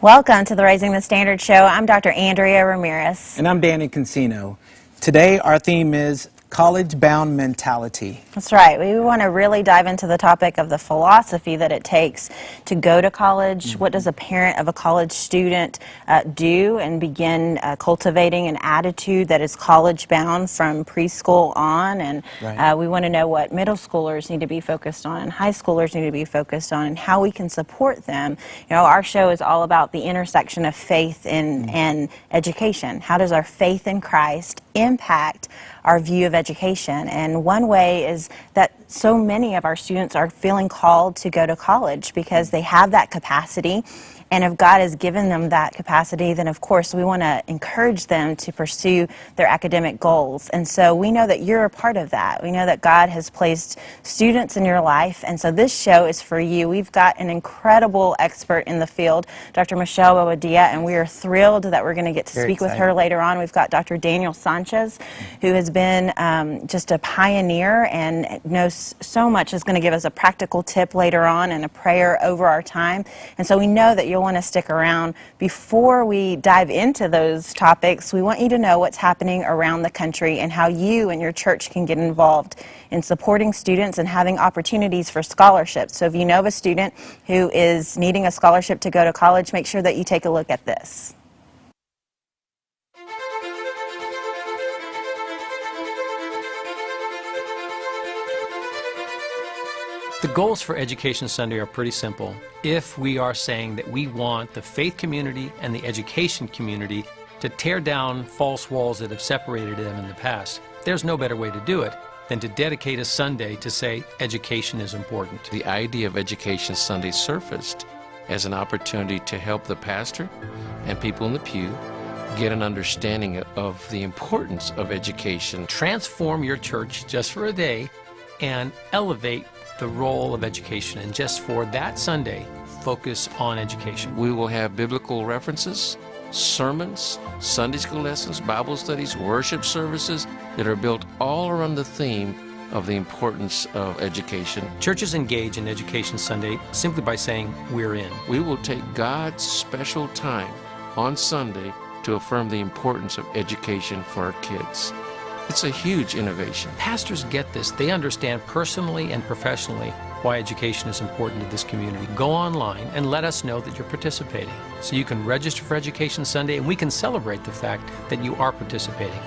Welcome to the Raising the Standard Show. I'm Dr. Andrea Ramirez. And I'm Danny Consino. Today our theme is college-bound mentality. That's right. We want to really dive into the topic of the philosophy that it takes to go to college. What does a parent of a college student do and begin cultivating an attitude that is college-bound from preschool on? And we want to know what middle schoolers need to be focused on and high schoolers need to be focused on and how we can support them. You know, our show is all about the intersection of faith and education. How does our faith in Christ impact our view of education? And one way is that so many of our students are feeling called to go to college because they have that capacity. And if God has given them that capacity, then of course we want to encourage them to pursue their academic goals. And so we know that you're a part of that. We know that God has placed students in your life. And so this show is for you. We've got an incredible expert in the field, Dr. Michelle Bobadilla, and we are thrilled that we're going to get to speak with her later on. We've got Dr. Daniel Sanchez, who has been just a pioneer and knows so much, is going to give us a practical tip later on and a prayer over our time. And so we know that you'll want to stick around. Before we dive into those topics, we want you to know what's happening around the country and how you and your church can get involved in supporting students and having opportunities for scholarships. So if you know of a student who is needing a scholarship to go to college, make sure that you take a look at this. The goals for Education Sunday are pretty simple. If we are saying that we want the faith community and the education community to tear down false walls that have separated them in the past, there's no better way to do it than to dedicate a Sunday to say education is important. The idea of Education Sunday surfaced as an opportunity to help the pastor and people in the pew get an understanding of the importance of education. Transform your church just for a day and elevate the role of education, and just for that Sunday, focus on education. We will have biblical references, sermons, Sunday school lessons, Bible studies, worship services that are built all around the theme of the importance of education. Churches engage in Education Sunday simply by saying, we're in. We will take God's special time on Sunday to affirm the importance of education for our kids. It's a huge innovation. Pastors get this. They understand personally and professionally why education is important to this community. Go online and let us know that you're participating so you can register for Education Sunday and we can celebrate the fact that you are participating.